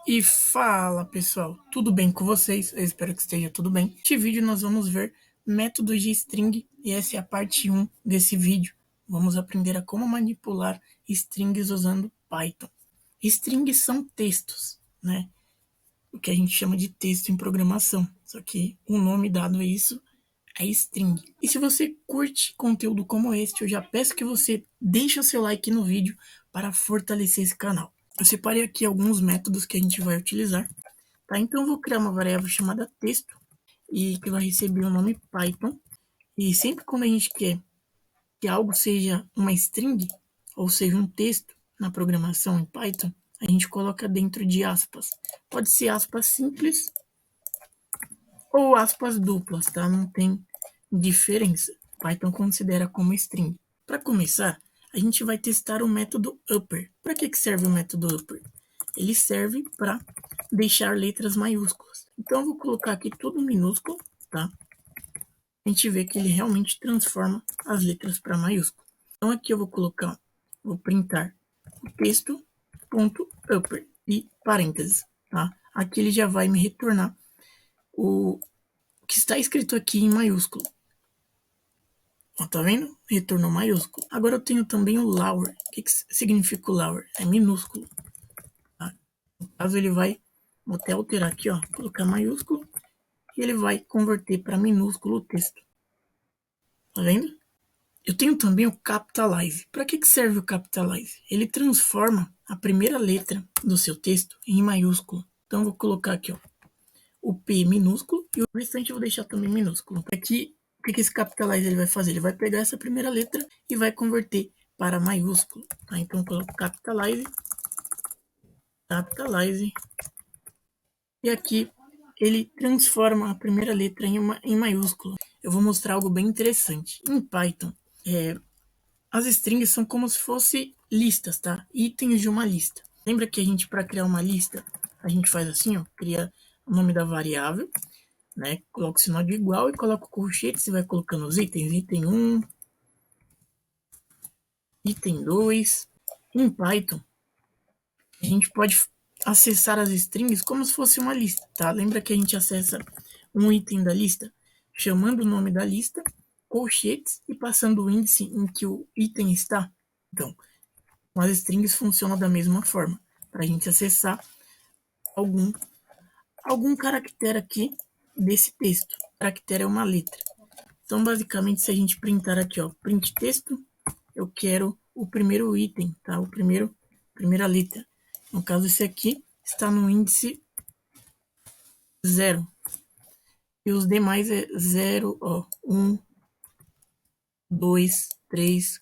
E fala pessoal, tudo bem com vocês? Eu espero que esteja tudo bem. Neste vídeo nós vamos ver métodos de string e essa é a parte 1 desse vídeo. Vamos aprender a como manipular strings usando Python. Strings são textos, né? O que a gente chama de texto em programação. Só que o nome dado a isso é string. E se você curte conteúdo como este, eu já peço que você deixe o seu like no vídeo para fortalecer esse canal. Eu separei aqui alguns métodos que a gente vai utilizar. Tá? Então eu vou criar uma variável chamada texto e que vai receber o nome Python. E sempre quando a gente quer que algo seja uma string, ou seja, um texto na programação em Python, a gente coloca dentro de aspas. Pode ser aspas simples ou aspas duplas, tá? Não tem diferença. Python considera como string. Para começar, a gente vai testar o método upper. Para que serve o método upper? Ele serve para deixar letras maiúsculas. Então eu vou colocar aqui tudo minúsculo, tá? A gente vê que ele realmente transforma as letras para maiúsculo. Então aqui eu vou printar o texto ponto upper e parênteses, tá? Aqui ele já vai me retornar o que está escrito aqui em maiúsculo. Ó, tá vendo? Retornou maiúsculo. Agora eu tenho também o lower. O que significa o lower? É minúsculo. Tá? No caso ele vai, vou até alterar aqui, ó, colocar maiúsculo e ele vai converter para minúsculo o texto. Tá vendo? Eu tenho também o capitalize. Para que serve o capitalize? Ele transforma a primeira letra do seu texto em maiúsculo. Então eu vou colocar aqui, ó, o P minúsculo e o restante eu vou deixar também minúsculo. Aqui, o que esse capitalize ele vai fazer? Ele vai pegar essa primeira letra e vai converter para maiúsculo. Tá? Então eu coloco capitalize, capitalize, e aqui ele transforma a primeira letra em maiúsculo. Eu vou mostrar algo bem interessante. Em Python, as strings são como se fossem listas, tá? Itens de uma lista. Lembra que a gente, para criar uma lista, a gente faz assim, ó, cria o nome da variável, né? Coloca o sinal de igual e coloca o colchete, você vai colocando os itens, item 1, item 2. Em Python, a gente pode acessar as strings como se fosse uma lista, tá? Lembra que a gente acessa um item da lista chamando o nome da lista, colchetes e passando o índice em que o item está. Então, as strings funcionam da mesma forma, para a gente acessar algum caractere aqui desse texto. O caractere é uma letra. Então, basicamente, se a gente printar aqui, ó, print texto, eu quero o primeiro item, tá? Primeira letra. No caso, esse aqui está no índice 0. E os demais é 0, ó, 1, 2, 3,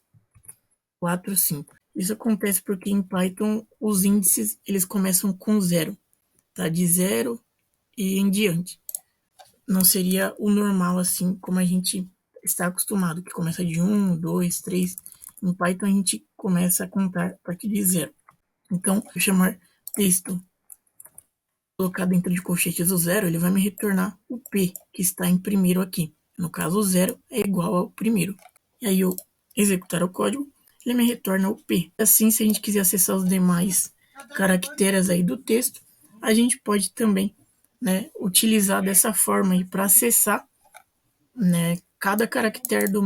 4, 5. Isso acontece porque em Python os índices eles começam com 0, tá? De 0 e em diante. Não seria o normal assim como a gente está acostumado, que começa de 1, 2, 3. Em Python a gente começa a contar a partir de 0. Então, se eu chamar texto, colocar dentro de colchetes o 0, ele vai me retornar o P, que está em primeiro aqui. No caso, o 0 é igual ao primeiro. E aí eu executar o código, ele me retorna o P. Assim, se a gente quiser acessar os demais caracteres aí do texto, a gente pode também, né, utilizar dessa forma aí para acessar, né, cada caractere da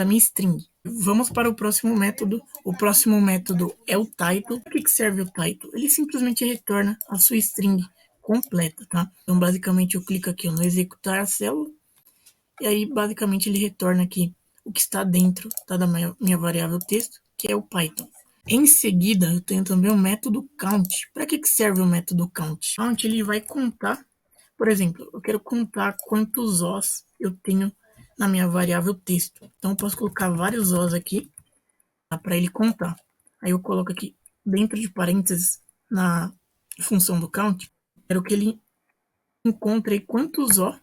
minha string. Vamos para o próximo método. O próximo método é o title. Para que serve o title? Ele simplesmente retorna a sua string completa, tá? Então, basicamente, eu clico aqui no executar a célula e aí, basicamente, ele retorna aqui o que está dentro, tá, da minha variável texto, que é o Python. Em seguida, eu tenho também o método count. Para que serve o método count? Count, ele vai contar, por exemplo, eu quero contar quantos os eu tenho na minha variável texto. Então, eu posso colocar vários os aqui, tá, para ele contar. Aí eu coloco aqui, dentro de parênteses, na função do count, quero que ele encontre quantos os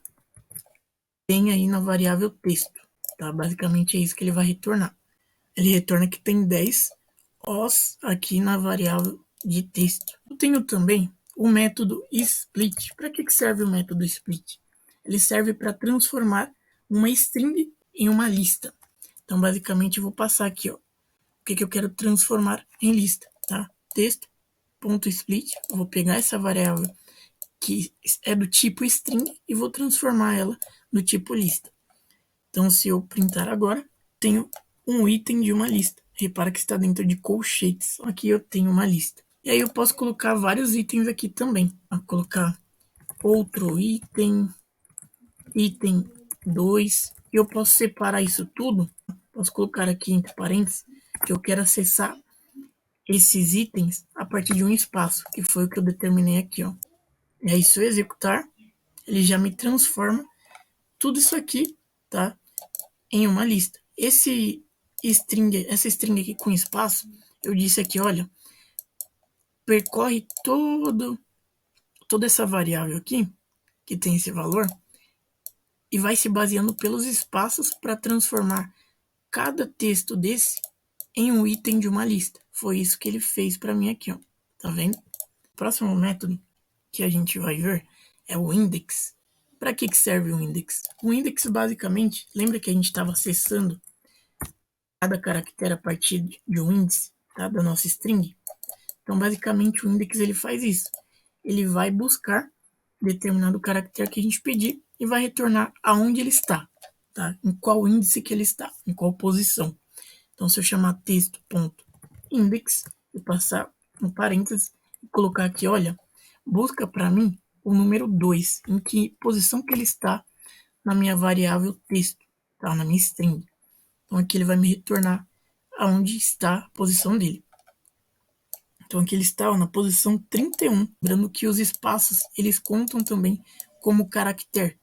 tem aí na variável texto. Tá? Basicamente é isso que ele vai retornar. Ele retorna que tem 10 os aqui na variável de texto. Eu tenho também o método split. Para que serve o método split? Ele serve para transformar uma string em uma lista. Então, basicamente, eu vou passar aqui, ó, o que eu quero transformar em lista, tá? Texto, ponto split, eu vou pegar essa variável que é do tipo string e vou transformar ela no tipo lista. Então, se eu printar agora, tenho um item de uma lista. Repara que está dentro de colchetes. Aqui eu tenho uma lista. E aí eu posso colocar vários itens aqui também. Vou colocar outro item, item 2. E eu posso separar isso tudo. Posso colocar aqui entre parênteses que eu quero acessar esses itens a partir de um espaço, que foi o que eu determinei aqui, ó. E aí, se eu executar, ele já me transforma tudo isso aqui, tá, em uma lista. Essa string aqui com espaço, eu disse aqui, olha, percorre toda essa variável aqui, que tem esse valor, e vai se baseando pelos espaços para transformar cada texto desse em um item de uma lista. Foi isso que ele fez para mim aqui, ó. Tá vendo? O próximo método que a gente vai ver é o index. Para que serve o index? O index, basicamente, lembra que a gente estava acessando cada caractere a partir de um índice, tá, da nossa string? Então, basicamente, o index ele faz isso. Ele vai buscar determinado caractere que a gente pedir e vai retornar aonde ele está, tá? Em qual índice que ele está, em qual posição. Então, se eu chamar texto.index e passar um parênteses e colocar aqui, olha, busca para mim o número 2, em que posição que ele está na minha variável texto, tá? Na minha string. Então, aqui ele vai me retornar aonde está a posição dele. Então, aqui ele está na posição 31. Lembrando que os espaços, eles contam também como caractere.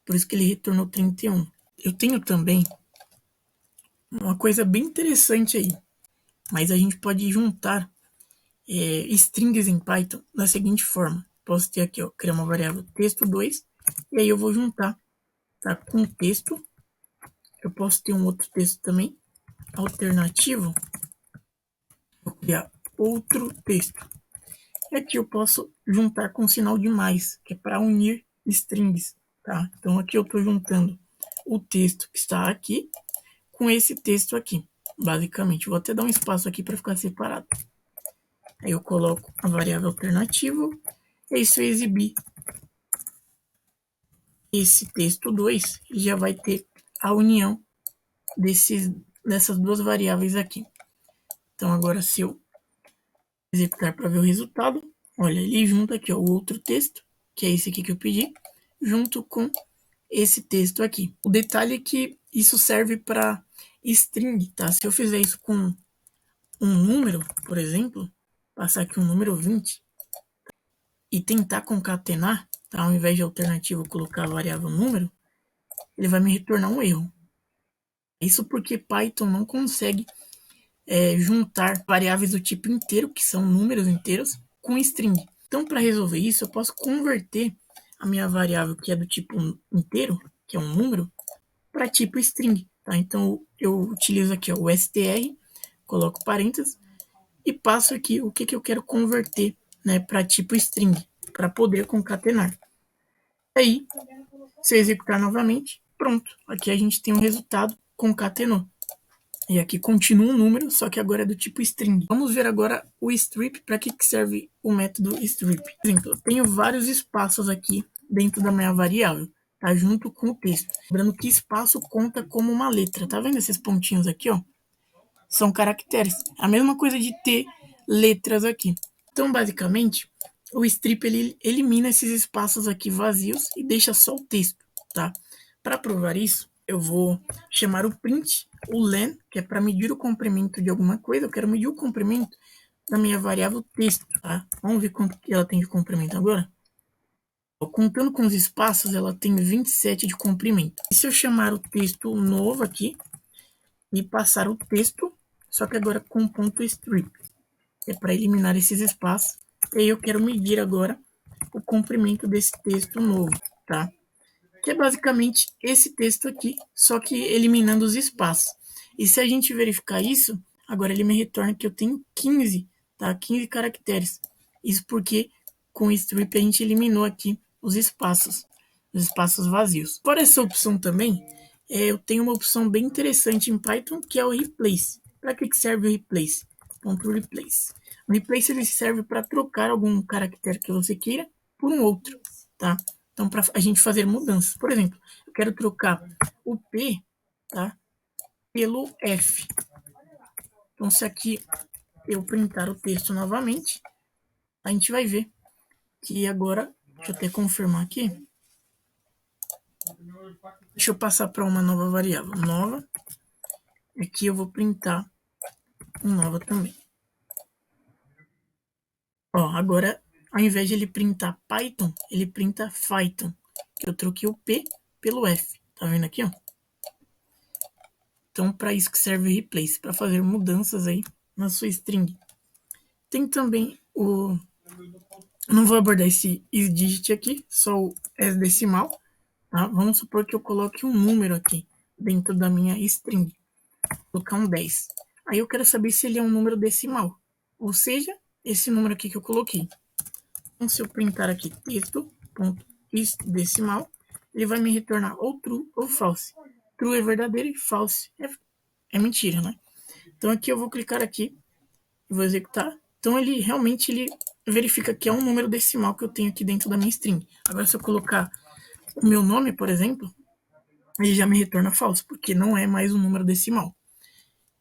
Por isso que ele retornou 31. Eu tenho também uma coisa bem interessante aí. Mas a gente pode juntar strings em Python da seguinte forma. Posso ter aqui, ó, criar uma variável texto2. E aí eu vou juntar, tá, com texto. Eu posso ter um outro texto também, alternativo. Vou criar outro texto. E aqui eu posso juntar com sinal de mais, que é para unir strings, tá? Então aqui eu estou juntando o texto que está aqui com esse texto aqui, basicamente. Vou até dar um espaço aqui para ficar separado. Aí eu coloco a variável alternativa, e aí se eu exibir esse texto 2, ele já vai ter a união dessas duas variáveis aqui. Então agora se eu executar para ver o resultado, olha, ele junta aqui, ó, o outro texto, que é esse aqui que eu pedi, junto com esse texto aqui. O detalhe é que isso serve para string, tá? Se eu fizer isso com um número, por exemplo, passar aqui um número 20 e tentar concatenar, tá? Ao invés de alternativo colocar a variável número, ele vai me retornar um erro. Isso porque Python não consegue juntar variáveis do tipo inteiro, que são números inteiros, com string. Então, para resolver isso, eu posso converter a minha variável, que é do tipo inteiro, que é um número, para tipo string. Tá? Então, eu utilizo aqui, ó, o str, coloco parênteses e passo aqui o que eu quero converter, né, para tipo string, para poder concatenar. Aí, se eu executar novamente, pronto. Aqui a gente tem um resultado, concatenou. E aqui continua um número, só que agora é do tipo string. Vamos ver agora o strip. Para que serve o método strip? Por exemplo, eu tenho vários espaços aqui dentro da minha variável, tá? Junto com o texto. Lembrando que espaço conta como uma letra. Tá vendo esses pontinhos aqui, ó? São caracteres. A mesma coisa de ter letras aqui. Então, basicamente, o strip ele elimina esses espaços aqui vazios e deixa só o texto, tá? Para provar isso, eu vou chamar o print, o len, que é para medir o comprimento de alguma coisa. Eu quero medir o comprimento da minha variável texto, tá? Vamos ver quanto que ela tem de comprimento agora. Contando com os espaços, ela tem 27 de comprimento. E se eu chamar o texto novo aqui e passar o texto, só que agora com ponto strip, é para eliminar esses espaços. E aí eu quero medir agora o comprimento desse texto novo, tá? Que é basicamente esse texto aqui, só que eliminando os espaços. E se a gente verificar isso, agora ele me retorna que eu tenho 15, tá? 15 caracteres. Isso porque com o strip a gente eliminou aqui os espaços vazios. Fora essa opção também, eu tenho uma opção bem interessante em Python, que é o replace. Para que serve o replace? Replace. O replace ele serve para trocar algum caractere que você queira por um outro, tá? Então, para a gente fazer mudanças. Por exemplo, eu quero trocar o P, tá, pelo F. Então, se aqui eu printar o texto novamente, a gente vai ver que agora, deixa eu até confirmar aqui. Deixa eu passar para uma nova variável. Nova. Aqui eu vou printar um nova também. Ó, agora, ao invés de ele printar Python, ele printa Python. Eu troquei o P pelo F. Tá vendo aqui, ó? Então, para isso que serve o replace, para fazer mudanças aí na sua string. Tem também o... Não vou abordar esse isDigit aqui, só o decimal. Tá? Vamos supor que eu coloque um número aqui dentro da minha string. Vou colocar um 10. Aí eu quero saber se ele é um número decimal. Ou seja, esse número aqui que eu coloquei. Então, se eu printar aqui texto.isDecimal, ele vai me retornar ou true ou false. True é verdadeiro e false é mentira, né? Então aqui eu vou clicar aqui e vou executar. Então ele realmente verifica que é um número decimal que eu tenho aqui dentro da minha string. Agora se eu colocar o meu nome, por exemplo, ele já me retorna falso, porque não é mais um número decimal.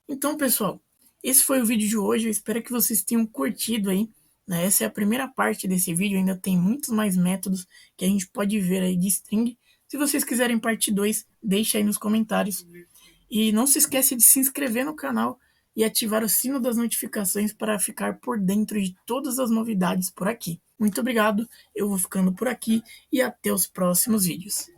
Então, pessoal, esse foi o vídeo de hoje. Eu espero que vocês tenham curtido aí. Né? Essa é a primeira parte desse vídeo. Ainda tem muitos mais métodos que a gente pode ver aí de string. Se vocês quiserem parte 2, deixa aí nos comentários. E não se esqueça de se inscrever no canal e ativar o sino das notificações para ficar por dentro de todas as novidades por aqui. Muito obrigado, eu vou ficando por aqui e até os próximos vídeos.